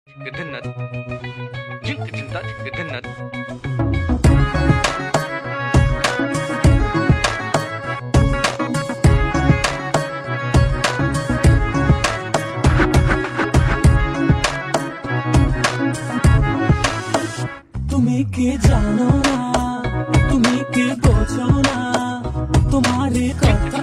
Gedinnat, jink jintat, gedinnat. তুমি কি জানো না, তুমি কি বোঝো না, তোমারই কথা